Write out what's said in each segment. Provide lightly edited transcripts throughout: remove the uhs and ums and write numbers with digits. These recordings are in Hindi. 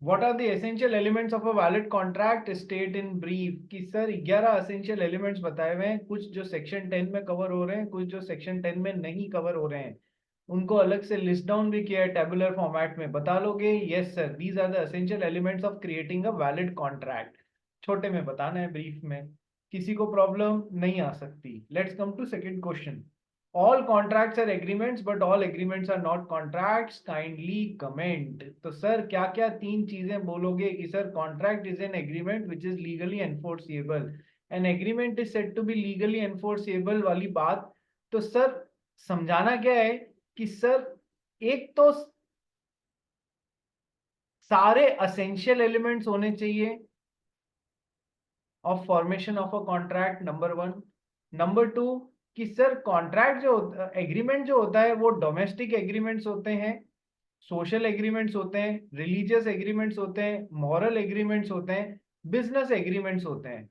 What are the essential elements of a valid contract? State in brief कि सर 11 essential elements बताए हुए हैं, कुछ जो सेक्शन 10 में कवर हो रहे हैं, कुछ जो सेक्शन 10 में नहीं कवर हो रहे हैं, उनको अलग से लिस्ट डाउन भी किया है टेबुलर फॉर्मेट में। बता लोगे? Yes sir, these are the essential elements of creating a valid contract. छोटे में बताना है, ब्रीफ में, किसी को प्रॉब्लम नहीं आ सकती। Let's come to second question. All contracts are agreements, but all agreements are not contracts. Kindly comment. तो सर क्या क्या तीन चीजें बोलोगे कि sir contract is an agreement which is legally enforceable. An agreement is said to be legally enforceable वाली बात, तो सर समझाना क्या है कि सर एक तो सारे essential elements होने चाहिए of formation of a contract, number one. Number two कि सर कॉन्ट्रैक्ट जो एग्रीमेंट जो होता है वो डोमेस्टिक एग्रीमेंट्स होते हैं, सोशल एग्रीमेंट्स होते हैं, रिलीजियस एग्रीमेंट्स होते हैं, मॉरल एग्रीमेंट्स होते हैं, बिजनेस एग्रीमेंट्स होते हैं।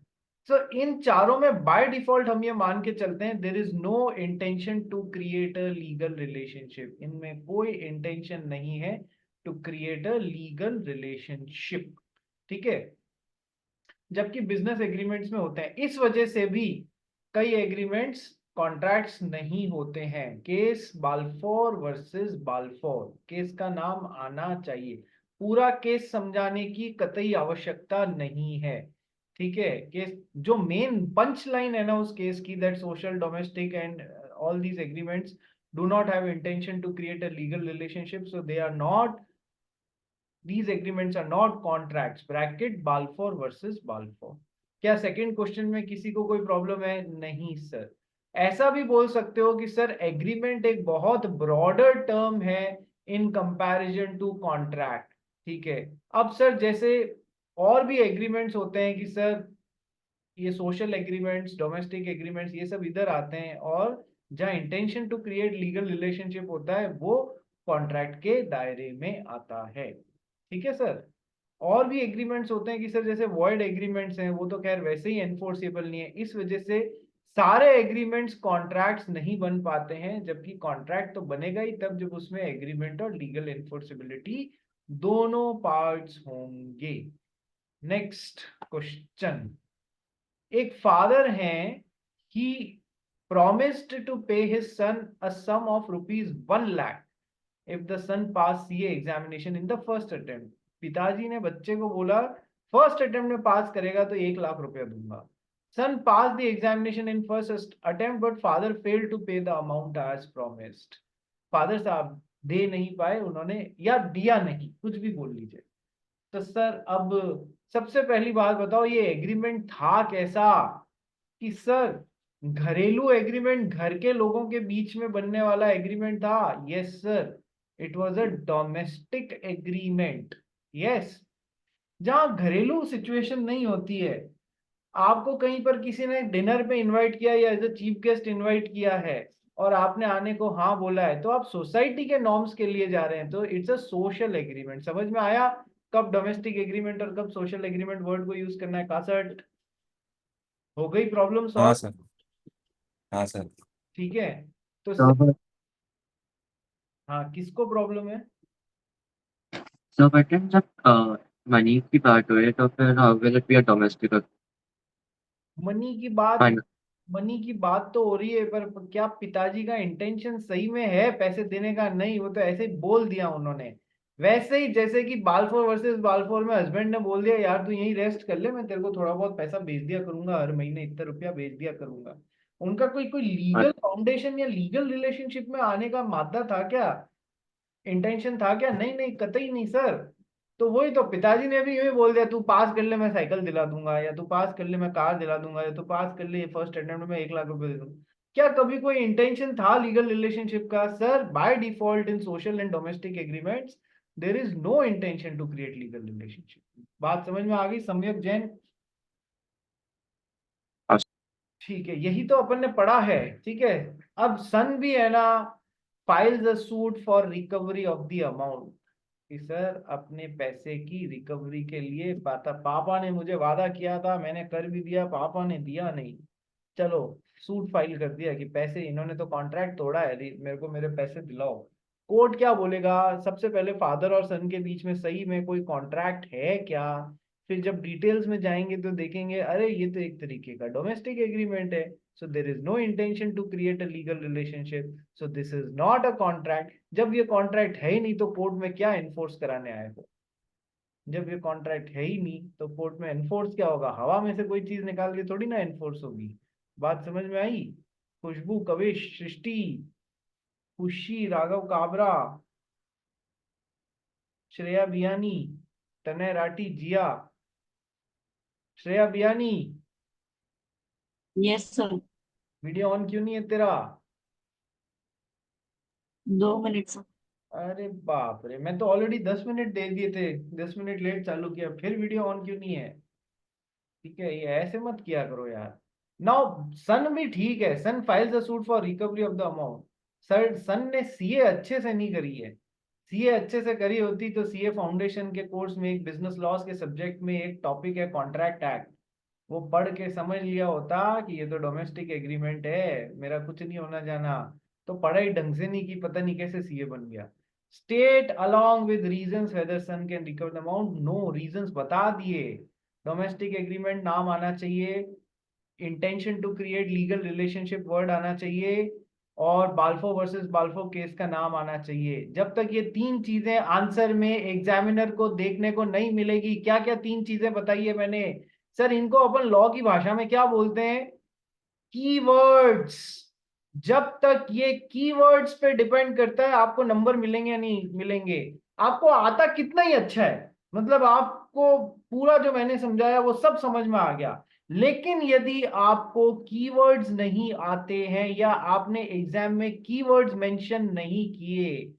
सो इन चारों में बाय डिफॉल्ट हम ये मान के चलते हैं there is no intention to create a legal relationship. इनमें कोई इंटेंशन नहीं है to create a legal relationship, ठीक है, जबकि बिजनेस एग्रीमेंट्स में होते हैं। इस वजह से भी कई एग्रीमेंट्स कॉन्ट्रैक्ट्स नहीं होते हैं। Case Balfour versus Balfour, case का नाम आना चाहिए, पूरा केस समझाने की कतई आवश्यकता नहीं है, ठीक है। केस जो मेन पंच लाइन है ना उस केस की, that social domestic and all these agreements do not have intention to create a legal relationship, so they are not, these agreements are not contracts, bracket Balfour versus Balfour. क्या सेकंड क्वेश्चन में किसी को कोई प्रॉब्लम है? नहीं सर। ऐसा भी बोल सकते हो कि सर एग्रीमेंट एक बहुत ब्रॉडर टर्म है इन कंपैरिजन टू कॉन्ट्रैक्ट, ठीक है। अब सर जैसे और भी एग्रीमेंट्स होते हैं कि सर ये सोशल एग्रीमेंट्स, डोमेस्टिक एग्रीमेंट्स, ये सब इधर आते हैं, और जहाँ intention to create legal relationship होता है वो कॉन्ट्रैक्ट के दायरे में आता है, ठीक है सर। और भी एग्रीमेंट्स होते हैं कि सर जैसे वॉइड एग्रीमेंट्स हैं, वो तो खैर वैसे ही एनफोर्सेबल नहीं है, इस वजह से सारे एग्रीमेंट्स कॉन्ट्रैक्ट्स नहीं बन पाते हैं, जबकि कॉन्ट्रैक्ट तो बनेगा ही तब जब उसमें एग्रीमेंट और लीगल एनफोर्सेबिलिटी दोनों पार्ट्स होंगे। Next question. एक फादर हैं, ही promised to pay his son a sum of rupees 1 lakh if the son pass CA examination in the first attempt। पिताजी ने बच्चे को बोला फर्स्ट अटेम्प्ट में पास करेगा तो 1 लाख रुपया दूंगा। Son pass the examination in first attempt but father failed to pay the amount as promised. Father साहब दे नहीं पाए उन्होंने, या दिया नहीं, कुछ भी बोल लीजिए। तो सर अब सबसे पहली बात बताओ ये एग्रीमेंट था कैसा? कि सर घरेलू एग्रीमेंट, घर के लोगों के बीच में बनने वाला एग्रीमेंट था। Yes sir, it was a domestic agreement. Yes, जहां घरेलू सिचुएशन नहीं होती है, आपको कहीं पर किसी ने डिनर पे इनवाइट किया या as a chief guest invite किया है और आपने आने को हाँ बोला है, तो आप सोसाइटी के नॉर्म्स के लिए जा रहे हैं, तो इट्स अ सोशल एग्रीमेंट। समझ में आया कब डोमेस्टिक एग्रीमेंट और कब सोशल एग्रीमेंट वर्ड को यूज करना है? कासट हो गई प्रॉब्लम हाँ सॉल्व? सर। हाँ सर। ठीक है। तो तो फिर हाँ, किसको प्रॉब्लम है? तो बेटे जब मनी की बात हो रही है तो फिर how will it be a domestic money की बात, फाइन। मनी की बात तो हो रही है, पर क्या पिताजी का इंटेंशन सही में है पैसे देने का? नहीं, वो तो ऐसे ही बोल दिया उन्होंने। वैसे ही जैसे कि बालफोर वर्सेस बालफोर में हस्बैंड ने बोल दिया यार तू यहीं रेस्ट कर ले, मैं तेरे को थोड़ा बहुत पैसा भेज दिया करूंगा, हर महीने इतना रुपया भेज दिया करूंगा। उनका कोई कोई लीगल फाउंडेशन या लीगल रिलेशनशिप में आने का मादा था क्या? इंटेंशन था क्या? नहीं नहीं, कतई नहीं सर। तो वही तो पिताजी ने भी यूं ही बोल दिया तू पास कर ले मैं साइकिल दिला दूंगा, या तू पास कर ले मैं कार दिला दूंगा, या तू पास कर ले फर्स्ट अटेम्प्ट में 1 लाख रुपए दे दूंगा। क्या कभी कोई इंटेंशन था लीगल रिलेशनशिप का? Sir by default in social and domestic agreements there is no intention to create legal relationship. बात समझ में आ गई सम्यक जैन? ठीक है, यही तो अपन ने पढ़ा है, ठीक है। अब सन भी है ना, files a suit for recovery of the amount, कि सर अपने पैसे की रिकवरी के लिए पापा ने मुझे वादा किया था, मैंने कर भी दिया, पापा ने दिया नहीं, चलो सूट फाइल कर दिया कि पैसे, इन्होंने तो कॉन्ट्रैक्ट तोड़ा है, मेरे को मेरे पैसे दिलाओ। कोर्ट क्या बोलेगा, सबसे पहले फादर और सन के बीच में सही में कोई कॉन्ट्रैक्ट है क्या, फिर जब डिटेल्स में जाएंगे तो देखेंगे अरे ये तो एक तरीके का डोमेस्टिक एग्रीमेंट है, so there is no intention to create a legal relationship, so this is not a contract. जब ये कॉन्ट्रैक्ट है ही नहीं तो कोर्ट में क्या इन्फोर्स कराने आए हो, जब ये कॉन्ट्रैक्ट है ही नहीं तो कोर्ट में एनफोर्स क्या होगा, हवा में से कोई चीज निकाल के थोड़ी ना एनफोर्स होगी। बात समझ में आई? खुशबू, कविश, सृष्टि, खुशी, Raghav Kabra, Shreya Biyani, Tanay Rathi, Jiya, Shreya Biyani, yes sir. Video on क्यों नहीं है तेरा? 2 मिनट सर। अरे बाप रे, मैं तो ऑलरेडी 10 मिनट दे दिए थे, 10 मिनट लेट चालू किया, फिर वीडियो ऑन क्यों नहीं है? ठीक है, ये ऐसे मत किया करो यार। नाउ सन भी ठीक है, son files a suit for recovery of the amount. Sir son ने सीए अच्छे से नहीं करी है, सीए अच्छे से करी होती तो सीए फाउंडेशन के कोर्स में एक बिजनेस लॉस के सब्जेक्ट में एक टॉपिक है कॉन्ट्रैक्ट एक्ट, वो पढ़ के समझ लिया होता कि ये तो डोमेस्टिक एग्रीमेंट है, मेरा कुछ नहीं होना जाना। तो पढ़ाई ढंग से नहीं की, पता नहीं कैसे सीए बन गया। State along with reasons whether son can recover the amount, no reasons बता दिए। डोमेस्टिक एग्रीमेंट नाम आना चाहिए, intention to create legal relationship word आना चाहिए, और बाल्फो वर्सेस बाल्फो केस का नाम आना चाहिए। जब तक ये तीन चीजें आंसर में एग्जामिनर को देखने को नहीं मिलेगी, क्या क्या तीन चीजें बताई है मैंने? सर इनको अपन लॉ की भाषा में क्या बोलते हैं? कीवर्ड्स। जब तक ये कीवर्ड्स पे डिपेंड करता है आपको नंबर मिलेंगे या नहीं मिलेंगे। आपको आता कितना ही अच्छा है, मतलब आपको पूरा जो मैंने समझाया वो सब समझ में आ गया, लेकिन यदि आपको कीवर्ड्स नहीं आते हैं या आपने एग्जाम में कीवर्ड्स मेंशन नहीं किए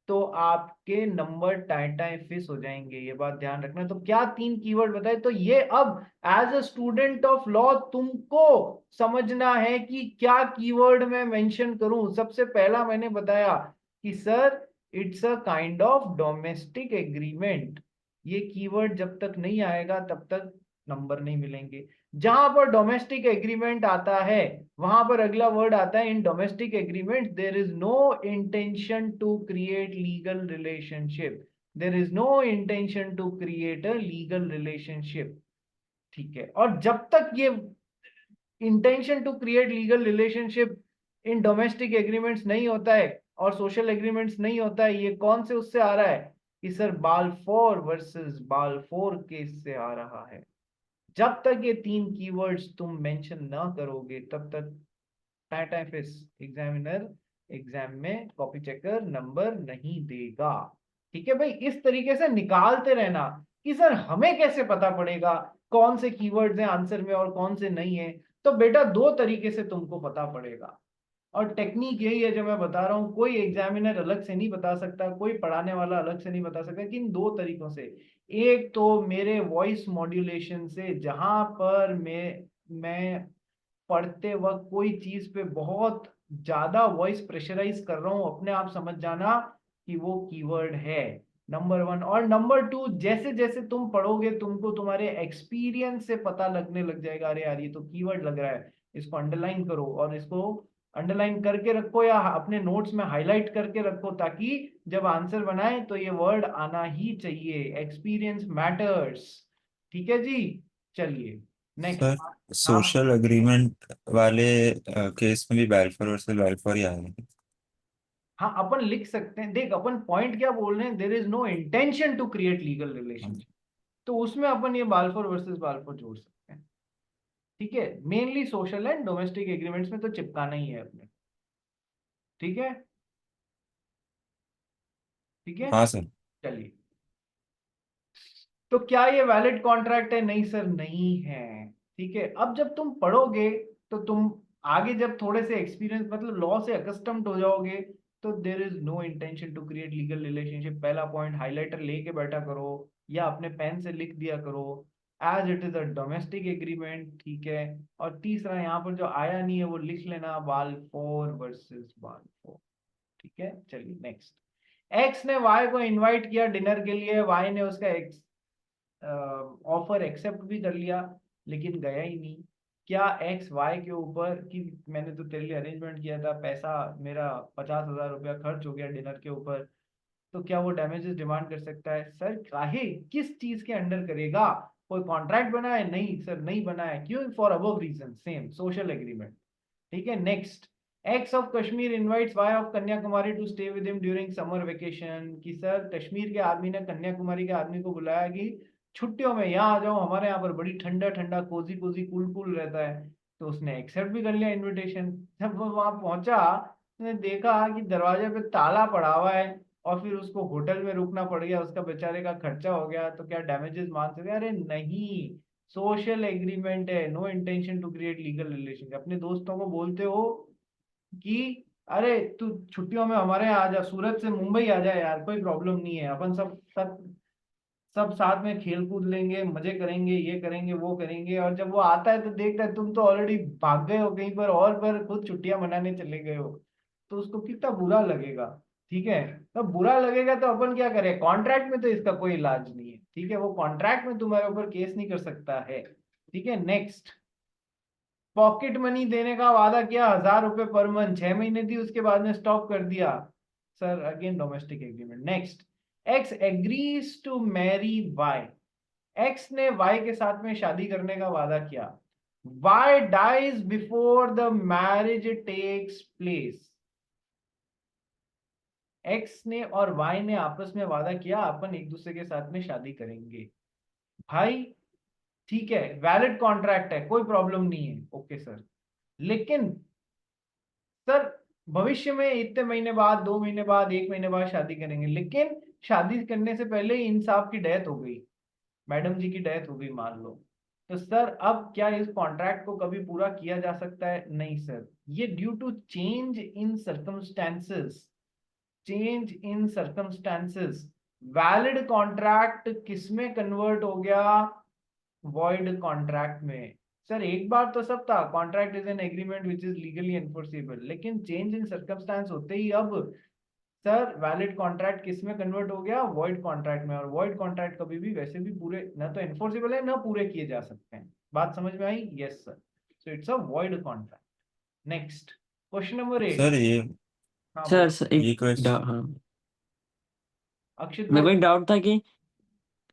तो आपके नंबर टाइम टाइम फिस हो जाएंगे, ये बात ध्यान रखना। तो क्या तीन कीवर्ड बताए, तो ये अब as a student of law तुमको समझना है कि क्या कीवर्ड मैं मेंशन करूं। सबसे पहला मैंने बताया कि sir it's a kind of domestic agreement, ये कीवर्ड जब तक नहीं आएगा तब तक नंबर नहीं मिलेंगे। जहां पर डोमेस्टिक एग्रीमेंट आता है वहां पर अगला वर्ड आता है in domestic agreement there is no intention to create legal relationship, there is no intention to create a legal relationship. ठीक है, और जब तक ये intention to create legal relationship in domestic agreements नहीं होता है और सोशल एग्रीमेंट्स नहीं होता है, ये कौन से उससे आ रहा है कि sir Balfour versus Balfour case से आ रहा है। जब तक ये तीन कीवर्ड्स तुम मेंशन ना करोगे तब तक टाटा फिस एग्जामिनर एग्जाम में कॉपी चेकर नंबर नहीं देगा। ठीक है भाई, इस तरीके से निकालते रहना कि सर हमें कैसे पता पड़ेगा कौन से कीवर्ड्स हैं आंसर में और कौन से नहीं है। तो बेटा दो तरीके से तुमको पता पड़ेगा, और टेक्निक यही है जो मैं बता रहा हूँ, कोई एग्जामिनर अलग से नहीं बता सकता, कोई पढ़ाने वाला अलग से नहीं बता सकता, कि इन दो तरीकों से। एक तो मेरे वॉइस मॉड्यूलेशन से, जहां पर मैं पढ़ते वक्त कोई चीज पे बहुत ज्यादा वॉइस प्रेशराइज कर रहा हूं, अपने आप समझ जाना कि वो कीवर्ड है, नंबर वन। और नंबर टू, जैसे जैसे तुम पढ़ोगे तुमको तुम्हारे एक्सपीरियंस से पता लगने लग जाएगा, अरे यार ये तो कीवर्ड लग रहा है, इसको अंडरलाइन करो, और इसको अंडरलाइन करके रखो या अपने नोट्स में हाईलाइट करके रखो, ताकि जब आंसर बनाए तो ये वर्ड आना ही चाहिए। Experience matters. ठीक है जी, चलिए नेक्स्ट। सर हाँ सोशल एग्रीमेंट वाले केस में भी बैल्फोर वर्सेस बैल्फोर ही आएगा। हाँ, अपन लिख सकते हैं, देख अपन पॉइंट क्या बोल रहे हैं, there is no intention to create legal relationship, तो उसमें अपन ये बाल्फोर वर्सेस बाल्फोर जोड़ सकते हैं। ठीक है, mainly social and domestic agreements में तो चिपकाना ही है अपने। ठीक है, ठीक है, हाँ सर। चलिए। तो क्या ये वैलिड कॉन्ट्रैक्ट है? नहीं सर, नहीं है। ठीक है, अब जब तुम पढ़ोगे तो तुम आगे जब थोड़े से एक्सपीरियंस मतलब लॉ से अकस्टम्ड हो जाओगे तो there is no intention to create legal relationship, पहला पॉइंट हाइलाइटर लेके बैठा करो या अपने पेन से लिख दिया करो, as it is a domestic agreement. ठीक है, और तीसरा यहाँ पर जो आया नहीं है वो लिख लेना, बाल्फोर वर्सेस बाल्फोर। ठीक है, चलिए नेक्स्ट। एक्स ने वाई को इनवाइट किया डिनर के लिए, वाई ने उसका ऑफर एक्सेप्ट भी कर लिया लेकिन गया ही नहीं। क्या एक्स वाई के ऊपर कि मैंने तो तेरे लिए अरेंजमेंट किया था, पैसा मेरा 50,000 रुपया खर्च हो गया डिनर के ऊपर, तो क्या वो डैमेजेस डिमांड कर सकता है? सर काहे, किस चीज के अंडर करेगा? कोई कॉन्ट्रैक्ट बना है? नहीं सर, नहीं बना है। क्यों? For above reason, same social agreement. ठीक है, next. X of Kashmir invites Y of Kanyakumari to stay with him during summer vacation. कि सर कश्मीर के आदमी ने कन्याकुमारी के आदमी को बुलाया कि छुट्टियों में यहाँ आ जाओ, हमारे यहाँ पर बड़ी ठंडा ठंडा कोजी कोजी कूल कूल रहता है। तो उसने एक्सेप्ट भी कर लिया इनविटेशन। जब वो वहां पहुंचा, उसने देखा कि दरवाजे पे ताला पड़ा हुआ है और फिर उसको होटल में रुकना पड़ गया, उसका बेचारे का खर्चा हो गया, तो क्या डैमेजेस मान सकते? अरे नहीं, सोशल एग्रीमेंट है, no intention to create legal relation. अपने दोस्तों को बोलते हो कि अरे तू छुट्टियों में हमारे यहाँ आ जा, सूरत से मुंबई आ जा यार, कोई प्रॉब्लम नहीं है, अपन सब सब सब साथ में खेल कूद लेंगे, मजे करेंगे, ये करेंगे वो करेंगे। और जब वो आता है तो देखता है तुम तो ऑलरेडी भाग गए हो कहीं पर और, पर खुद छुट्टियां मनाने चले गए हो, तो उसको कितना बुरा लगेगा। ठीक है, तो बुरा लगेगा तो अपन क्या करें? कॉन्ट्रैक्ट में तो इसका कोई इलाज नहीं है। ठीक है, वो कॉन्ट्रैक्ट में तुम्हारे ऊपर केस नहीं कर सकता है। ठीक है, नेक्स्ट। पॉकेट मनी देने का वादा किया, 1,000 रुपए पर मंथ, 6 महीने दी, उसके बाद में स्टॉप कर दिया। Sir again domestic agreement. Next. X agrees to marry Y. X ने वाई के साथ में शादी करने का वादा किया। Y dies before the marriage takes place. X ने और वाई ने आपस में वादा किया अपन एक दूसरे के साथ में शादी करेंगे। भाई ठीक है, वैलिड कॉन्ट्रैक्ट है, कोई प्रॉब्लम नहीं है, ओके सर। लेकिन सर भविष्य में इतने महीने बाद, 2 महीने बाद, 1 महीने बाद शादी करेंगे, लेकिन शादी करने से पहले ही इन साहब की डेथ हो गई, मैडम जी की डेथ हो गई मान लो, तो सर अब क्या इस कॉन्ट्रैक्ट को कभी पूरा किया जा सकता है? नहीं सर, ये due to change in circumstances, change in circumstances. Valid contract किसमें कन्वर्ट हो गया? वॉइड कॉन्ट्रैक्ट में। सर एक बार तो सब था, contract is an agreement which is legally enforceable, लेकिन चेंज इन सर्कमस्टांस होते ही अब सर वैलिड कॉन्ट्रैक्ट किस में कन्वर्ट हो गया? वॉइड कॉन्ट्रैक्ट में। और वॉइड कॉन्ट्रैक्ट कभी भी वैसे भी पूरे ना तो एनफोर्सेबल है ना पूरे किए जा सकते हैं। बात समझ में आई? Yes sir, so it's a void contract. Next, question number 8। Sir ये हाँ सर बोलो। एक ये क्वेश्चन हाँ, अक्षित मेरे को बोलो। एक डाउट था कि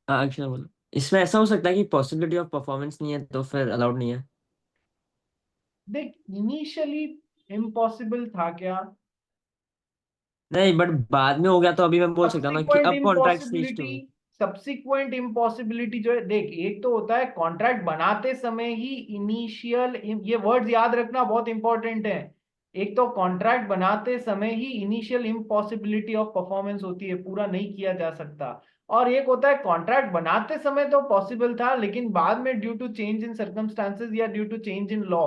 अच्छा बोलो, इसमें ऐसा हो सकता है कि पॉसिबिलिटी ऑफ परफॉर्मेंस नहीं है तो फिर अलाउड नहीं है? देख, इनिशियली इम्पॉसिबल था क्या? नहीं, बट बाद में हो गया तो अभी मैं बोल सकता हूँ ना कि सब्सिक्वेंट अब contract needs impossibility, too. Subsequent impossibility जो है, देख एक तो होता है कॉन्ट्रैक्ट बनाते समय ही इनिशियल, ये वर्ड्स याद रखना बहुत इंपॉर्टेंट है। एक तो कॉन्ट्रैक्ट बनाते समय ही इनिशियल इम्पॉसिबिलिटी ऑफ परफॉर्मेंस होती है, पूरा नहीं किया जा सकता। और एक होता है कॉन्ट्रैक्ट बनाते समय तो पॉसिबल था, लेकिन बाद में due to change in circumstances या due to change in law,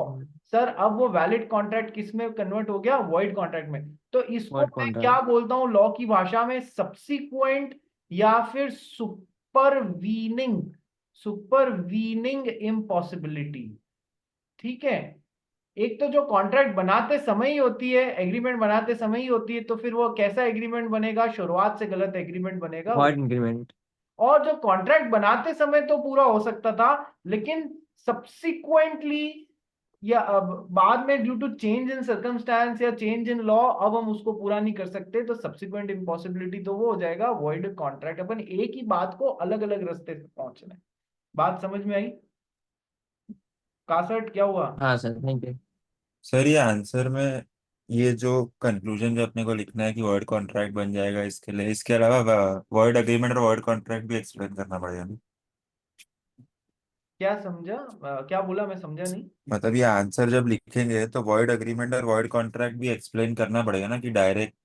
sir अब वो वैलिड कॉन्ट्रैक्ट किस में कन्वर्ट हो गया? वॉइड कॉन्ट्रैक्ट में। तो इसको वर्ड मैं क्या कॉन्ट्रैक्ट। बोलता हूं लॉ की भाषा में? सब्सिक्वेंट या फिर सुपरवीनिंग, सुपरवीनिंग इम्पॉसिबिलिटी। ठीक है, एक तो जो कॉन्ट्रैक्ट बनाते समय ही होती है, एग्रीमेंट बनाते समय ही होती है, तो फिर वो कैसा एग्रीमेंट बनेगा? शुरुआत से गलत एग्रीमेंट बनेगा। Word increment. और जो कॉन्ट्रैक्ट बनाते समय तो पूरा हो सकता था, लेकिन सब्सिक्वेंटली या अब बाद में due to change in circumstance या चेंज इन लॉ अब हम उसको पूरा नहीं कर सकते, तो सब्सिक्वेंट इम्पॉसिबिलिटी तो वो हो जाएगा वॉइड कॉन्ट्रैक्ट। अपन एक ही बात को अलग अलग रास्ते से पहुंचना है। बात समझ में आई? कासट क्या हुआ? हाँ सर, थैंक यू। सर ये आंसर में ये जो कंक्लूजन जो अपने को लिखना है कि वर्ड कॉन्ट्रैक्ट बन जाएगा, इसके लिए इसके अलावा वर्ड एग्रीमेंट और वर्ड कॉन्ट्रैक्ट भी एक्सप्लेन करना पड़ेगा ना? क्या समझा? क्या बोला? मैं समझा नहीं। मतलब ये आंसर जब लिखेंगे तो वर्ड एग्रीमेंट और वर्ड कॉन्ट्रैक्ट भी एक्सप्लेन करना पड़ेगा ना, कि डायरेक्ट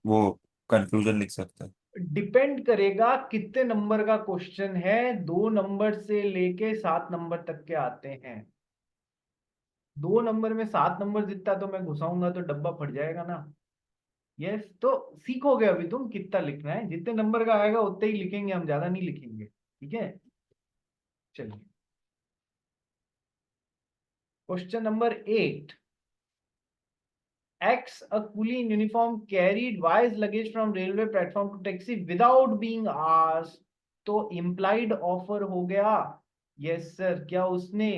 वो कंक्लूजन लिख सकते हैं? डिपेंड करेगा कितने नंबर का क्वेश्चन है, 2 नंबर से लेके 7 नंबर तक के आते हैं। 2 नंबर में 7 नंबर जितना तो मैं घुसाऊंगा तो डब्बा फट जाएगा ना। यस, तो सीखोगे अभी तुम कितना लिखना है, जितने नंबर का आएगा उतने ही लिखेंगे हम, ज्यादा नहीं लिखेंगे। ठीक है, चलिए question number 8। X, a coolie in uniform, carried Y's luggage from railway platform to taxi without being asked, तो implied offer हो गया। यस सर, क्या उसने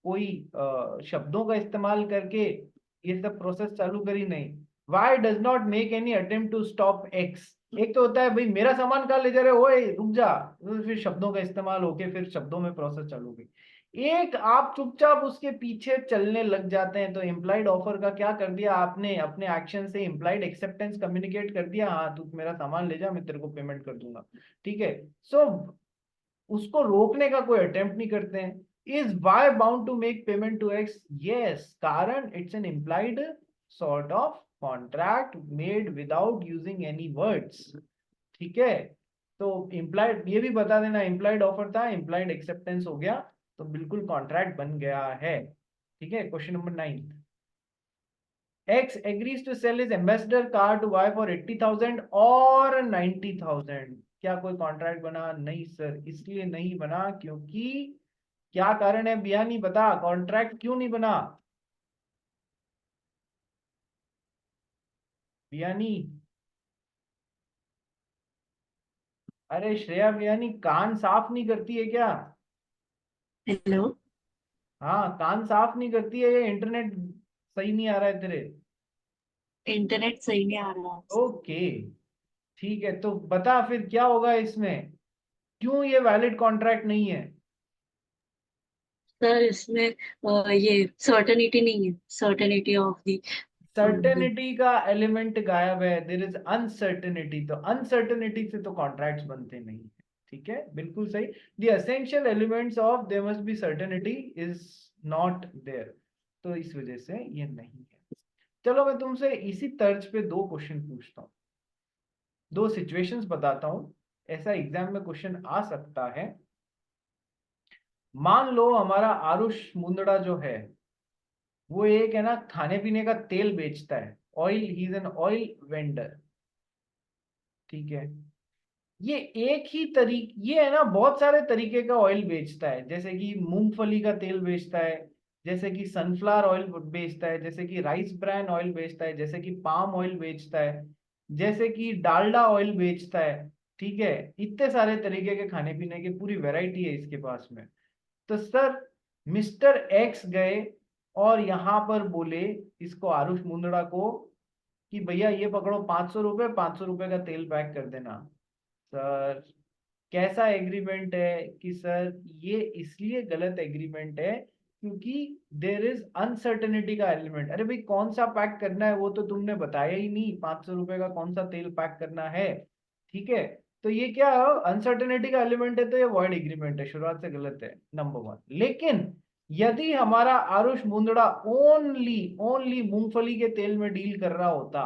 कोई शब्दों का इस्तेमाल करके ये सब प्रोसेस चालू करी नहीं। Y does not make any attempt to stop X. एक तो होता है भाई मेरा सामान कहाँ ले जा रहे हो, ओए रुक जा, तो फिर शब्दों का इस्तेमाल होके फिर शब्दों में प्रोसेस चालू हुई। एक आप चुपचाप उसके पीछे चलने लग जाते हैं। तो इम्प्लाइड ऑफर का क्या कर दिया आपने, अपने एक्शन से इम्प्लाइड एक्सेप्टेंस कम्युनिकेट कर दिया, हाँ तू मेरा सामान ले जा, मैं तेरे को पेमेंट कर दूंगा, ठीक है। सो उसको रोकने का कोई अटेम्प्ट नहीं करते हैं। Is Y bound to make payment to X, yes, कारण it's an implied sort of contract made without using any words, ठीक है। तो इम्प्लाइड ये भी बता देना, इम्प्लाइड ऑफर था, इम्प्लाइड एक्सेप्टेंस हो गया, तो बिल्कुल कॉन्ट्रैक्ट बन गया है, ठीक है। Question number 9, X agrees to sell his ambassador car to Y for 80,000 और 90,000। क्या कोई कॉन्ट्रैक्ट बना? नहीं सर, इसलिए नहीं बना क्योंकि क्या कारण है बिया, नहीं बता, कॉन्ट्रैक्ट क्यों नहीं बना बियानी? अरे श्रेया बियानी कान साफ नहीं करती है क्या? हेलो। हाँ कान साफ नहीं करती है, ये इंटरनेट सही नहीं आ रहा है तेरे? इंटरनेट सही नहीं आ रहा। ओके ठीक है, तो बता फिर क्या होगा इसमें, क्यों ये वैलिड कॉन्ट्रैक्ट नहीं है? सर इसमें ये सर्टेनिटी नहीं है, सर्टेनिटी ऑफ दी। सर्टेनिटी का एलिमेंट गायब है, देयर इज अनसर्टेनिटी, तो अनसर्टेनिटी से तो कॉन्ट्रैक्ट्स बनते नहीं है, ठीक है, बिल्कुल सही। The essential elements of there must be certainty is not there, तो इस वजह से ये नहीं है। चलो मैं तुमसे इसी तर्ज पे दो क्वेश्चन पूछता हूँ, दो सिचुएशंस बताता हूँ, ऐसा एग्जाम में क्वेश्चन आ सकता है। मान लो हमारा आरुष मुंदड़ा जो है वो एक है ना खाने पीने का तेल बेचता है, oil, he is an oil vendor, ठीक है। ये एक ही ये है ना बहुत सारे तरीके का ऑयल बेचता है, जैसे कि मूंगफली का तेल बेचता है, जैसे कि सनफ्लावर ऑयल बेचता है, जैसे कि राइस ब्रान ऑयल बेचता है, जैसे कि पाम ऑयल बेचता है, जैसे कि डालडा ऑयल बेचता है, ठीक है। इतने सारे तरीके के खाने पीने की पूरी वैरायटी है इसके पास में। तो सर मिस्टर एक्स गए और यहाँ पर बोले इसको आरुष मुंदड़ा को कि भैया ये पकड़ो 500 रुपए, 500 रुपए का तेल पैक कर देना। सर कैसा एग्रीमेंट है कि सर ये इसलिए गलत एग्रीमेंट है क्योंकि देर इज अनसर्टेनिटी का एलिमेंट। अरे भाई कौन सा पैक करना है वो तो तुमने बताया ही नहीं, 500 रुपए का कौन सा तेल पैक करना है, ठीक है। तो ये क्या अनसर्टेनिटी का एलिमेंट है, तो ये वॉइड एग्रीमेंट है, शुरुआत से गलत है, नंबर 1। लेकिन यदि हमारा आरुष मुंदड़ा ओनली ओनली मूंगफली के तेल में डील कर रहा होता,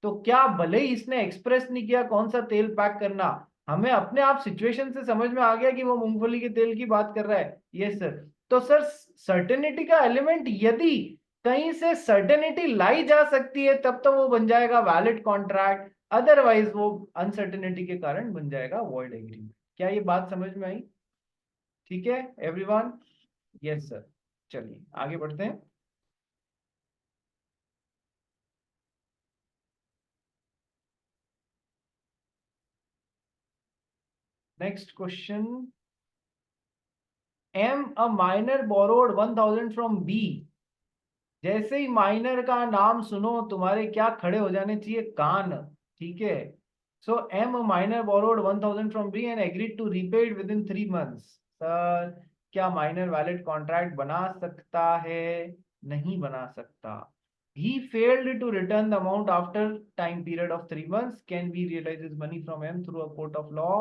तो क्या भले ही इसने एक्सप्रेस नहीं किया कौन सा तेल पैक करना, हमें अपने आप सिचुएशन से समझ में आ गया कि वो मूंगफली के तेल की बात कर रहा है, यस सर। तो सर सर्टेनिटी का एलिमेंट यदि कहीं से सर्टेनिटी लाई जा सकती है तब तो वो बन जाएगा वैलिड कॉन्ट्रैक्ट, अदरवाइज वो अनसर्टेनिटी के कारण बन जाएगा वॉइड एग्रीमेंट। क्या ये बात समझ में आई? ठीक है एवरीवन, यस सर। चलिए आगे बढ़ते हैं। Next question, M a minor borrowed 1000 from B. जैसे ही माइनर का नाम सुनो तुम्हारे क्या खड़े हो जाने चाहिए, कान, ठीक है। So M minor borrowed 1000 from B and agreed to repay it within 3 months। Sir क्या माइनर वैलिड कॉन्ट्रैक्ट बना सकता है? नहीं बना सकता। he failed to return the amount after time period of 3 months, can we realize his money from him through a court of law?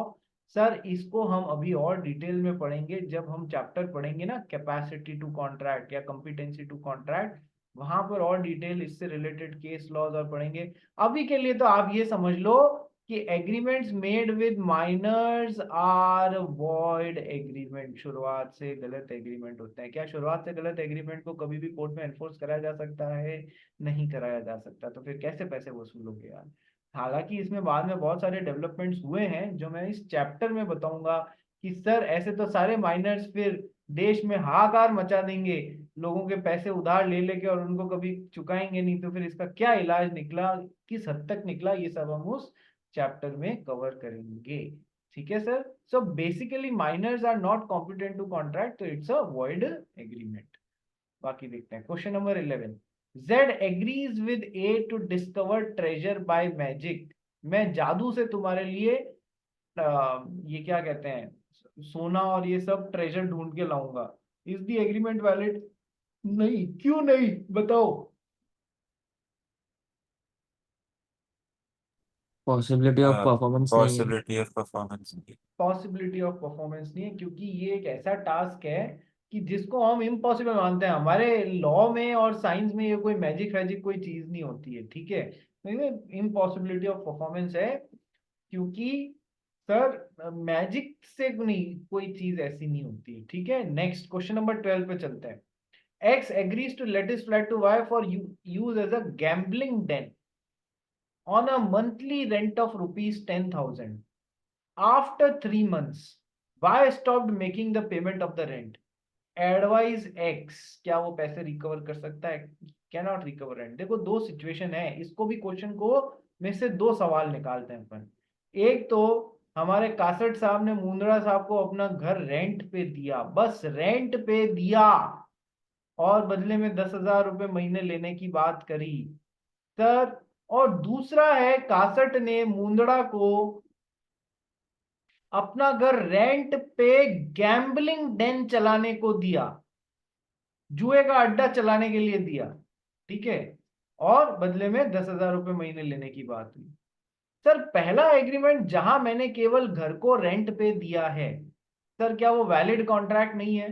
Sir इसको हम अभी और डिटेल में पढ़ेंगे जब हम चैप्टर पढ़ेंगे ना कैपेसिटी टू कॉन्ट्रैक्ट या कॉम्पिटेंसी टू कॉन्ट्रैक्ट, वहां पर और डिटेल इससे रिलेटेड केस लॉज और पढ़ेंगे। अभी के लिए तो आप ये समझ लो कि agreements made with minors are void agreement, शुरुआत से गलत एग्रीमेंट होते हैं। क्या शुरुआत से गलत एग्रीमेंट को कभी भी कोर्ट में एनफोर्स कराया जा सकता है? नहीं कराया जा सकता। तो फिर कैसे पैसे वसूलोगे यार? हालांकि इसमें बाद में बहुत सारे डेवलपमेंट्स हुए हैं जो मैं इस चैप्टर में बताऊंगा कि सर ऐसे तो सारे माइनर्स फिर देश में हाहाकार मचा देंगे, लोगों के पैसे उधार ले लेके और उनको कभी चुकाएंगे नहीं, तो फिर इसका क्या इलाज निकला, किस हद तक निकला, ये सब हम उस चैप्टर में कवर करेंगे, ठीक है sir. So basically minors are not competent to contract, तो इट्स अ वॉइड एग्रीमेंट। बाकी देखते हैं। Question number 11, Z agrees with A to discover treasure by magic. मैं जादू से तुम्हारे लिए ये क्या कहते हैं, सोना और ये सब ट्रेजर ढूंढ के लाऊंगा। Is the agreement valid? नहीं, क्यों नहीं, बताओ। पॉसिबिलिटी ऑफ परफॉर्मेंस नहीं है। Possibility of performance. Possibility of performance नहीं है, क्योंकि ये एक ऐसा टास्क है कि जिसको हम इम्पॉसिबल मानते हैं। हमारे लॉ में और साइंस में ये कोई मैजिक वैजिक कोई चीज नहीं होती है, ठीक है। इम्पॉसिबिलिटी ऑफ परफॉर्मेंस है, क्योंकि सर मैजिक से नहीं, कोई चीज ऐसी नहीं होती है, ठीक है। नेक्स्ट क्वेश्चन नंबर 12 पे चलते हैं। X agrees to let his flat to Y for use as a gambling den on a monthly rent of rupees 10,000. After 3 months, Y stopped making the payment of the rent. Advise X, क्या वो पैसे रिकवर कर सकता है? Cannot recover rent। देखो दो सिचुएशन है, इसको भी क्वेश्चन को में से दो सवाल निकालते हैं अपन। एक तो हमारे कासट साहब ने मुंद्रा साहब को अपना घर रेंट पे दिया, बस रेंट पे दिया, और बदले में 10,000 रुपए महीने लेने की बात करी सर। और दूसरा है, कासट ने मुंदड़ा को अपना घर रेंट पे गैम्बलिंग डेन चलाने को दिया, जुए का अड्डा चलाने के लिए दिया, ठीक है, और बदले में 10,000 रुपए महीने लेने की बात हुई। सर पहला एग्रीमेंट जहां मैंने केवल घर को रेंट पे दिया है, सर क्या वो वैलिड कॉन्ट्रैक्ट नहीं है?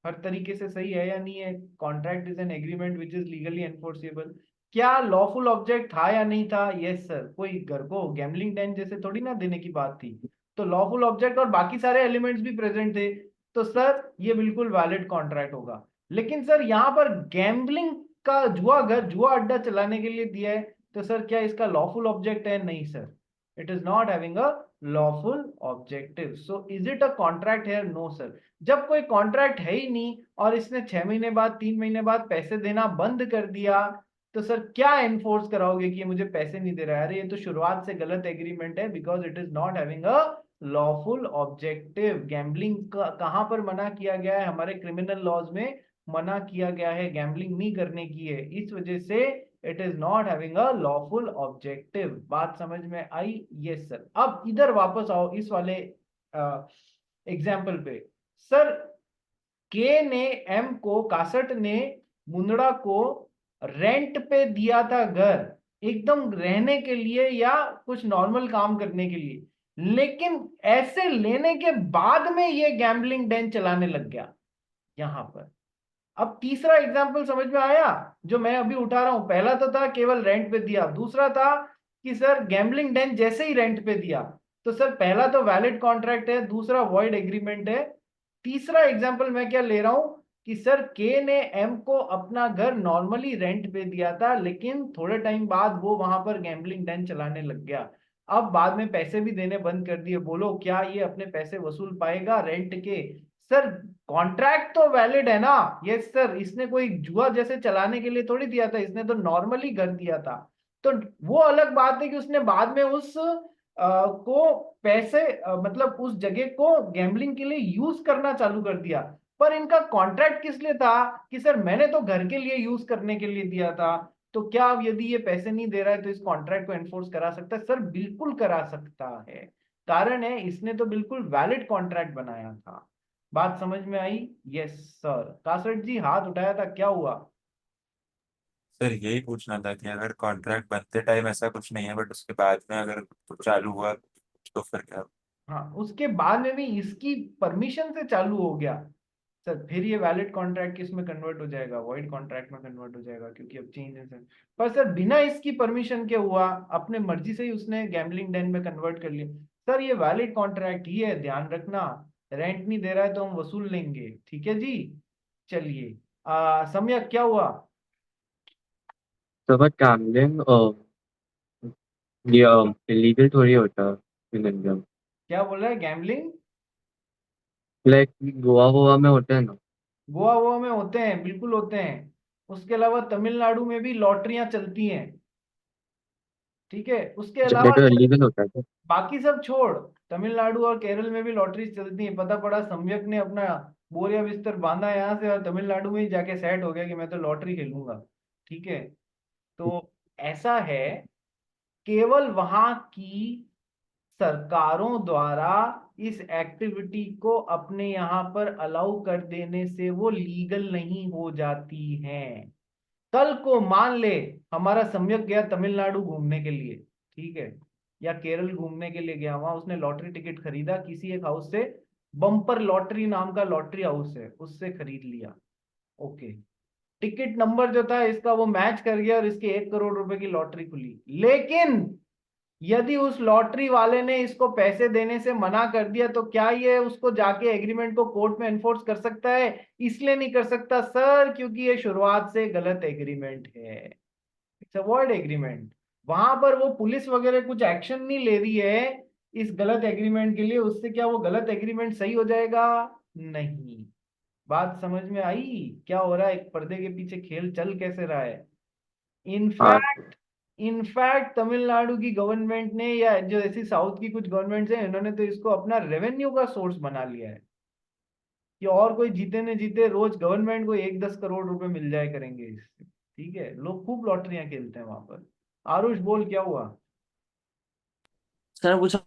हर तरीके से सही है या नहीं है? Contract is an agreement which is legally enforceable. क्या लॉफुल ऑब्जेक्ट था या नहीं था? Yes sir. कोई घर को गैम्बलिंग डेन जैसे थोड़ी ना देने की बात थी, तो लॉफुल ऑब्जेक्ट और बाकी सारे एलिमेंट्स भी प्रेजेंट थे, तो सर ये बिल्कुल वैलिड कॉन्ट्रैक्ट होगा। लेकिन सर यहाँ पर गैम्बलिंग का जुआ घर, जुआ अड्डा चलाने के लिए दिया है, तो सर क्या इसका लॉफुल ऑब्जेक्ट है? नहीं sir, it is not having a lawful objective. So is it a contract here? No sir। जब कोई कॉन्ट्रैक्ट है ही नहीं और इसने 6 महीने बाद, 3 महीने बाद पैसे देना बंद कर दिया, तो सर क्या एनफोर्स कराओगे कि ये मुझे पैसे नहीं दे रहा है? अरे ये तो शुरुआत से गलत एग्रीमेंट है, because it is not having a lawful objective. Gambling कहां पर मना किया गया है? हमारे क्रिमिनल लॉज में मना किया गया है, गैम्बलिंग नहीं करने की है, इस वजह से it is not having a lawful objective. बात समझ में आई? Yes sir. अब इधर वापस आओ इस वाले एग्जाम्पल पे। सर के ने एम को, कासट ने मुंदड़ा को रेंट पे दिया था घर, एकदम रहने के लिए या कुछ नॉर्मल काम करने के लिए, लेकिन ऐसे लेने के बाद में ये गैम्बलिंग डेन चलाने लग गया यहां पर। अब तीसरा एग्जाम्पल समझ में आया जो मैं अभी उठा रहा हूं? पहला तो था केवल रेंट पे दिया, दूसरा था कि सर गैम्बलिंग डेन जैसे ही रेंट पे दिया, तो सर पहला तो वैलिड कॉन्ट्रैक्ट है, दूसरा वॉइड एग्रीमेंट है। तीसरा एग्जाम्पल मैं क्या ले रहा हूं कि सर के ने एम को अपना घर नॉर्मली रेंट पे दिया था, लेकिन थोड़े टाइम बाद वो वहां पर गैम्बलिंग डेन चलाने लग गया, अब बाद में पैसे भी देने बंद कर दिए। बोलो क्या ये अपने पैसे वसूल पाएगा रेंट के? सर कॉन्ट्रैक्ट तो वैलिड है ना? Yes sir. इसने कोई जुआ जैसे चलाने के लिए थोड़ी दिया था, इसने तो नॉर्मली घर दिया था। तो वो अलग बात है कि उसने बाद में उस को पैसे मतलब उस जगह को गैम्बलिंग के लिए यूज करना चालू कर दिया। पर इनका कॉन्ट्रैक्ट किस लिए था कि सर मैंने तो घर के लिए यूज करने के लिए दिया था, तो क्या अब यदि ये पैसे नहीं दे रहा है तो इस कॉन्ट्रैक्ट को एनफोर्स करा सकता है? सर बिल्कुल करा सकता है। कारण है इसने तो बिल्कुल वैलिड कॉन्ट्रैक्ट बनाया था। बात समझ में आई? Yes sir. कासट जी हाथ उठाया था, क्या हुआ? सर यही पूछना था कि अगर कॉन्ट्रैक्ट बनते टाइम ऐसा कुछ नहीं है, बट उसके बाद में अगर कुछ चालू हुआ तो फिर क्या? हाँ, उसके बाद में भी इसकी परमिशन से चालू हो गया सर, फिर ये वैलिड कॉन्ट्रैक्ट किस में कन्वर्ट हो जाएगा? वॉइड कॉन्ट्रैक्ट में कन्वर्ट हो जाएगा, क्योंकि अब चेंज है। पर सर बिना इसकी परमिशन के हुआ, अपने मर्जी से ही उसने गैम्बलिंग डेन में कन्वर्ट कर लिया, सर ये वैलिड कॉन्ट्रैक्ट ही है, ध्यान रखना। रेंट नहीं दे रहा है तो हम वसूल लेंगे, ठीक है जी। चलिए सम्यक क्या हुआ? तो बट गैम्बलिंग ये इलीगल थोड़ी होता इन इंडिया। क्या बोल रहा है? गैम्बलिंग लाइक गोवा गोवा में होते हैं ना। गोवा वोवा में होते हैं, बिल्कुल होते हैं। उसके अलावा तमिलनाडु में भी लॉटरियां चलती हैं। ठीक है, उसके अच्छा अलावा ये तो इलीगल होता है क्या? बाकी सब छोड़, तमिलनाडु और केरल में भी लॉटरी चलती है। पता पड़ा सम्यक ने अपना बोरिया बिस्तर बांधा यहाँ से और तमिलनाडु में ही जाके सेट हो गया कि मैं तो लॉटरी खेलूंगा। ठीक है, तो ऐसा है, केवल वहां की सरकारों द्वारा इस एक्टिविटी को अपने यहाँ पर अलाउ कर देने से वो लीगल नहीं हो जाती हैं। कल को मान ले हमारा सम्यक गया तमिलनाडु घूमने के लिए, ठीक है, या केरल घूमने के लिए गया, वहां उसने लॉटरी टिकट खरीदा किसी एक हाउस से, बम्पर लॉटरी नाम का लॉटरी हाउस है, उससे खरीद लिया। ओके, टिकट नंबर जो था इसका वो मैच कर गया और इसके 1 करोड़ रुपए की लॉटरी खुली। लेकिन यदि उस लॉटरी वाले ने इसको पैसे देने से मना कर दिया तो क्या ये उसको जाके एग्रीमेंट को कोर्ट में एनफोर्स कर सकता है? इसलिए नहीं कर सकता सर क्योंकि ये शुरुआत से गलत एग्रीमेंट है, इट्स अ वॉइड एग्रीमेंट। वहां पर वो पुलिस वगैरह कुछ एक्शन नहीं ले रही है इस गलत एग्रीमेंट के लिए, उससे क्या वो गलत एग्रीमेंट सही हो जाएगा? नहीं। बात समझ में आई क्या हो रहा है, एक पर्दे के पीछे खेल चल कैसे रहा है? हाँ इनफैक्ट इनफैक्ट तमिलनाडु की गवर्नमेंट ने या जो ऐसी साउथ की कुछ गवर्नमेंट्स हैं इन्होंने तो इसको अपना रेवेन्यू का सोर्स बना लिया है कि और कोई जीते न जीते रोज गवर्नमेंट को 1-10 करोड़ रुपए मिल जाए करेंगे इससे। ठीक है, लोग खूब लॉटरियां खेलते हैं वहां पर। आरुष बोल क्या हुआ? सर पूछा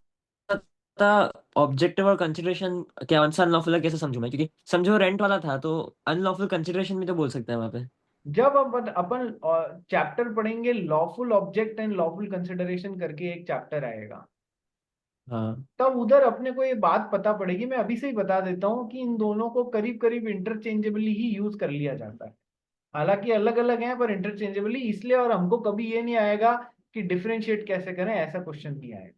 था ऑब्जेक्टिव और कंसिडरेशन क्या आंसर अनलॉफुल है कैसे समझूं मैं, क्योंकि समझो रेंट वाला था तो अनलॉफुल कंसिडरेशन भी तो बोल सकते हैं वहां पे। जब अपन चैप्टर पढ़ेंगे lawful object and lawful consideration करके एक चैप्टर आएगा, हाँ तब उधर अपने को ये बात पता पड़ेगी। मैं अभी से ही बता देता हूँ कि इन दोनों को करीब करीब इंटरचेंजेबली ही यूज कर लिया जाता है। हालांकि अलग अलग हैं पर इंटरचेंजेबली इसलिए, और हमको कभी ये नहीं आएगा कि डिफरेंशिएट कैसे करें, ऐसा क्वेश्चन नहीं आएगा।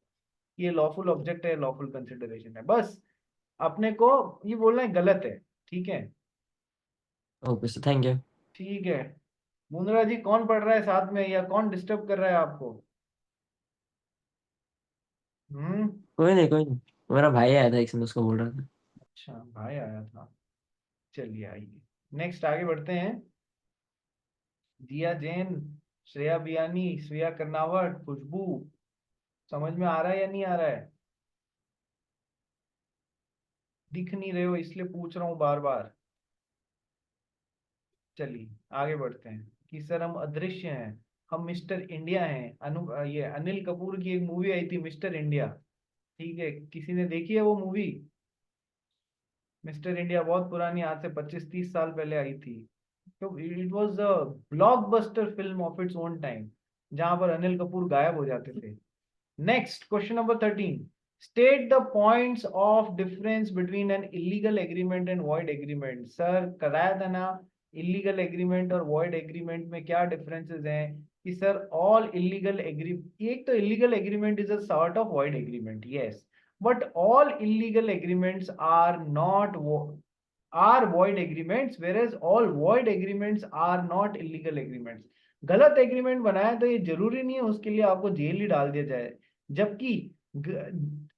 ये लॉफुल ऑब्जेक्ट है, लॉफुल कंसिडरेशन है, बस अपने को ये बोलना है गलत है। ठीक है, ओके सर, थैंक यू। ठीक है। मुंद्रा जी कौन पढ़ रहा है साथ में या कौन डिस्टर्ब कर रहा है आपको? हम्म, कोई नहीं, मेरा भाई आया था एक समय, उसको बोल रहा था। अच्छा भाई आया था, चलिए आइए नेक्स्ट आगे बढ़ते हैं। जिया जैन, श्रेया बियानी, श्रेया कर्नावट, खुशबू, समझ में आ रहा है या नहीं आ रहा है? दिख नहीं रहे हो इसलिए पूछ रहा हूँ बार बार। चलिए आगे बढ़ते हैं कि सर हम अदृश्य हैं, हम मिस्टर इंडिया हैं। ये अनिल कपूर की एक मूवी आई थी मिस्टर इंडिया, ठीक है, किसी ने देखी है वो मूवी? मिस्टर इंडिया बहुत पुरानी, आज से 25-30 साल पहले आई थी। तो it was a blockbuster film of its own time, जहां पर अनिल कपूर गायब हो जाते थे। Next question number 13, state the points of difference between N illegal agreement and void agreement. Sir कराया था ना, इलीगल एग्रीमेंट और वॉइड एग्रीमेंट में क्या डिफरेंसेस हैं? कि सर ऑल इलीगल एग्री, एक तो illegal agreement is a sort of void agreement, yes, but all illegal agreements are not are void agreements, whereas all void agreements are not illegal agreements। गलत एग्रीमेंट बनाया तो ये जरूरी नहीं है उसके लिए आपको जेल ही डाल दिया जाए, जबकि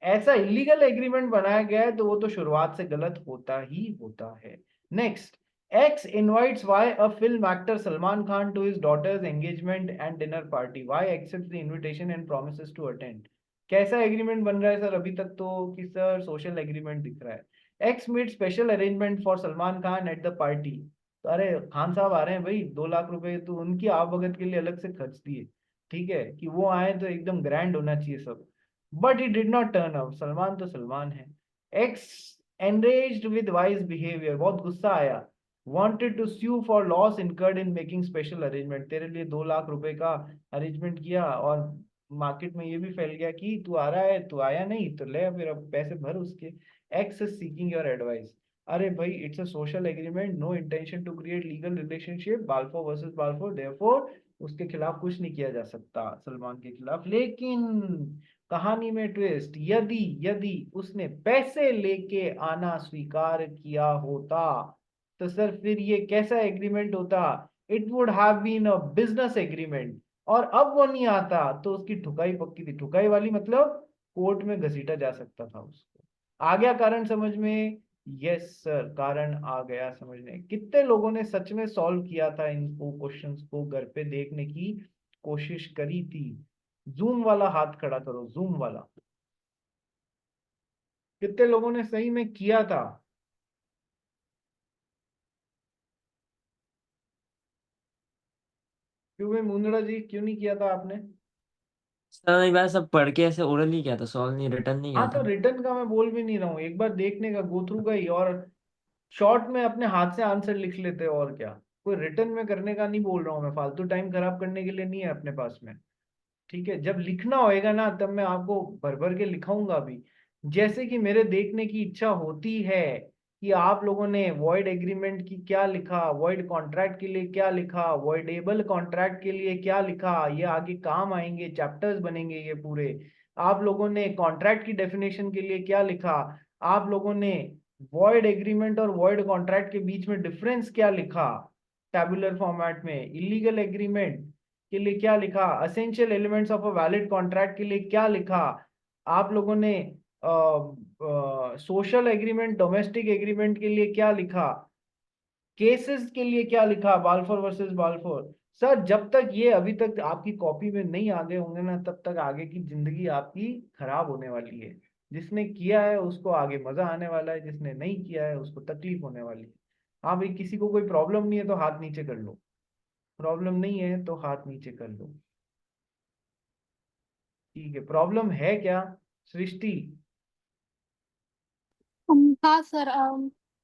ऐसा इलीगल एग्रीमेंट बनाया गया है तो वो तो शुरुआत से गलत होता ही होता है। Next, X invites Y, a film actor Salman Khan, to his daughter's engagement and dinner party. Y accepts the invitation and promises to attend। कैसा एग्रीमेंट बन रहा है सर? अभी तक तो कि सर सोशल एग्रीमेंट दिख रहा है। X made special arrangement for Salman Khan at the party. तो अरे खान साहब आ रहे हैं भाई, 2 लाख रुपए तो उनकी आवभगत के लिए अलग से खर्च दिए, ठीक है, कि वो आए तो एकदम ग्रैंड होना चाहिए सब। But he did not turn up, Salman तो सलमान है। X enraged with Y's behavior, बहुत गुस्सा आया, wanted to sue for loss incurred in making special arrangement। तेरे लिए 2 लाख रुपए का अरेंजमेंट किया और मार्केट में ये भी फैल गया कि तू आ रहा है, तू आया नहीं तो ले फिर अब पैसे भर उसके। X is seeking your advice। अरे भाई it's a social agreement, no intention to create legal relationship, Balfour versus Balfour, therefore उसके खिलाफ कुछ नहीं किया जा सकता सलमान के खिलाफ। लेकिन कहानी में ट्विस्ट, यदि यदि उसने पैसे लेके आना स्वीकार किया होता तो सर फिर ये कैसा एग्रीमेंट होता? It would have been a business agreement. और अब वो नहीं आता तो उसकी ठुकाई पक्की थी, ठुकाई वाली मतलब कोर्ट में घसीटा जा सकता था उसको। आ गया कारण समझ में? यस सर, कारण आ गया समझ में। कितने लोगों ने सच में सॉल्व किया था इनको क्वेश्चंस को, घर पे देखने की कोशिश करी थी? जूम वाला हाथ खड़ा करो, जूम वाला। कितने लोगों ने सही में किया था? क्यों भाई मुंदड़ा जी, क्यों नहीं किया था आपने? सर एक बार सब पढ़ के ऐसे ओरल नहीं किया था, सॉल्व नहीं, रिटर्न नहीं हाँ किया तो था। रिटर्न का मैं बोल भी नहीं रहा हूँ, एक बार देखने का, गो थ्रू का ही, और शॉर्ट में अपने हाथ से आंसर लिख लेते, और क्या। कोई रिटर्न में करने का नहीं बोल रहा हूँ मैं, फालतू टाइम खराब करने के लिए नहीं है अपने पास में। ठीक है, जब लिखना होएगा ना तब मैं आपको भर भर के लिखाऊंगा भी। जैसे कि मेरे देखने की इच्छा होती है कि आप लोगों ने वॉइड एग्रीमेंट की क्या लिखा, वॉइड कॉन्ट्रैक्ट के लिए क्या लिखा, वॉइडेबल कॉन्ट्रैक्ट के लिए क्या लिखा, ये आगे काम आएंगे, चैप्टर्स बनेंगे ये पूरे। आप लोगों ने कॉन्ट्रैक्ट की डेफिनेशन के लिए क्या लिखा, आप लोगों ने वॉइड एग्रीमेंट और वॉइड कॉन्ट्रैक्ट के बीच में डिफरेंस क्या लिखा टैबुलर फॉर्मेट में, इलीगल एग्रीमेंट के लिए क्या लिखा, essential elements of a valid contract के लिए क्या लिखा, आप लोगों ने सोशल एग्रीमेंट, डोमेस्टिक एग्रीमेंट के लिए क्या लिखा, केसेस के लिए क्या लिखा, बाल्फोर वर्सेस बाल्फोर। सर जब तक ये अभी तक आपकी कॉपी में नहीं आ गए होंगे ना, तब तक आगे की जिंदगी आपकी खराब होने वाली है। जिसने किया है उसको आगे मजा आने वाला है, जिसने नहीं किया है उसको तकलीफ होने वाली है। हाँ भाई, किसी को कोई प्रॉब्लम नहीं है तो हाथ नीचे कर लो, प्रॉब्लम नहीं है तो हाथ नीचे कर लो। ठीक है, प्रॉब्लम है क्या सृष्टि? हाँ सर,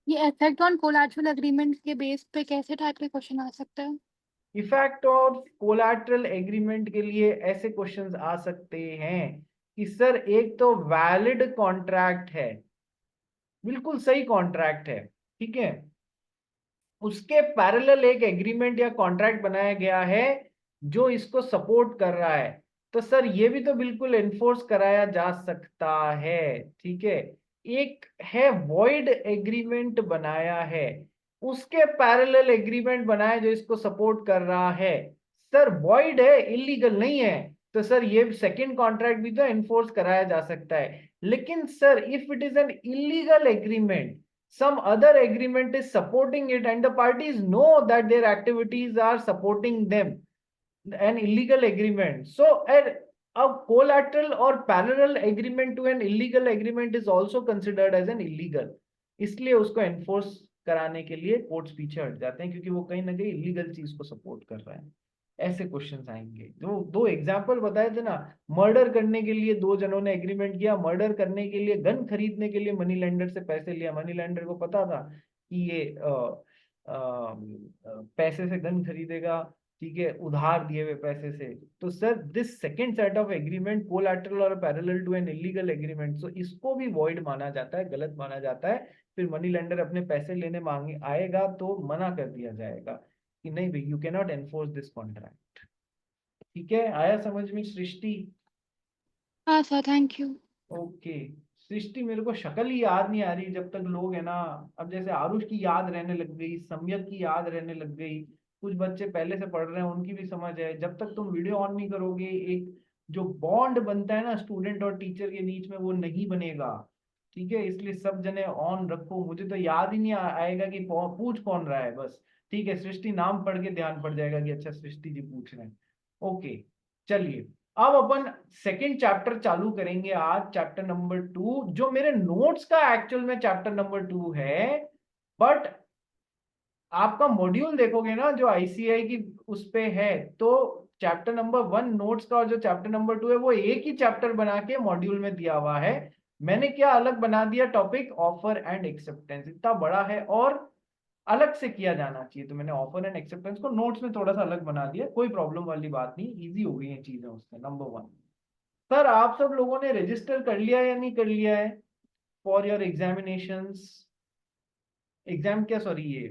ये इफेक्ट ऑन कोलैटरल एग्रीमेंट के बेस पे कैसे टाइप के क्वेश्चन आ सकते हैं? इफेक्ट ऑफ कोलैटरल एग्रीमेंट के लिए ऐसे क्वेश्चंस आ सकते हैं कि सर एक तो वैलिड कॉन्ट्रैक्ट है, बिल्कुल सही कॉन्ट्रैक्ट है, ठीक है, उसके पैरेलल एक एग्रीमेंट या कॉन्ट्रैक्ट बनाया गया है जो इसको सपोर्ट कर रहा है, तो सर ये भी तो बिल्कुल एनफोर्स कराया जा सकता है। ठीक है, एक है वॉइड एग्रीमेंट बनाया है, उसके पैरेलल एग्रीमेंट बनाया जो इसको सपोर्ट कर रहा है, सर वॉइड है, इलीगल नहीं है, तो सर ये सेकंड कॉन्ट्रैक्ट भी तो एनफोर्स कराया जा सकता है। लेकिन sir if it is an illegal agreement, some other agreement is supporting it and the parties know that their activities are supporting them, an illegal agreement, so a collateral or parallel agreement to an illegal agreement is also considered as an illegal, इसलिए उसको एनफोर्स कराने के लिए कोर्ट्स पीछे हट जाते हैं, क्योंकि वो कहीं ना कहीं इलीगल चीज को सपोर्ट कर रहा है। ऐसे क्वेश्चंस आएंगे। जो दो एग्जाम्पल बताए थे ना, मर्डर करने के लिए दो जनों ने एग्रीमेंट किया, मर्डर करने के लिए गन खरीदने के लिए मनी लेंडर से पैसे लिया, मनी लेंडर को पता था कि ये पैसे से गन खरीदेगा, ठीक है, उधार दिए हुए पैसे से। तो sir this second set of agreement collateral और parallel to an illegal agreement, so इसको भी वॉइड माना जाता है, गलत माना जाता है। फिर मनी लेंडर अपने पैसे लेने मांगे आएगा तो मना कर दिया जाएगा कि नहीं भाई, you can not enforce this contract. ठीक है, आया समझ में सृष्टि? हाँ सर, थैंक यू। ओके सृष्टि, मेरे को शक्ल ही याद नहीं आ रही जब तक लोग है ना, अब जैसे आरुष की याद रहने लग गई, सम्यक की याद रहने लग गई, कुछ बच्चे पहले से पढ़ रहे हैं उनकी भी समझ है, जब तक तुम वीडियो ऑन नहीं करोगे एक जो बॉन्ड बनता है ना स्टूडेंट और टीचर के बीच में, वो नहीं बनेगा। ठीक है, इसलिए सब जने ऑन रखो, मुझे तो याद ही नहीं आएगा कि पूछ कौन रहा है बस। ठीक है, सृष्टि नाम पढ़ के ध्यान पड़ जाएगा कि अच्छा सृष्टि जी पूछ रहे हैं। ओके चलिए, अब अपन सेकेंड चैप्टर चालू करेंगे आज, चैप्टर नंबर 2, जो मेरे नोट्स का एक्चुअल में चैप्टर नंबर 2 है, बट आपका मॉड्यूल देखोगे ना जो आईसीआई की उस पे है, तो चैप्टर नंबर 1 नोट्स का और जो चैप्टर नंबर 2 है वो एक ही चैप्टर बना के मॉड्यूल में दिया हुआ है। मैंने क्या अलग बना दिया, टॉपिक ऑफर एंड एक्सेप्टेंस, इतना बड़ा है और अलग से किया जाना चाहिए, तो मैंने ऑफर एंड एक्सेप्टेंस को नोट्स में थोड़ा सा अलग बना दिया, कोई प्रॉब्लम वाली बात नहीं, इजी हो गई है चीजें उससे। नंबर 1, सर आप सब लोगों ने रजिस्टर कर लिया या नहीं कर लिया है फॉर योर एग्जामिनेशंस? एग्जाम क्या, सॉरी ये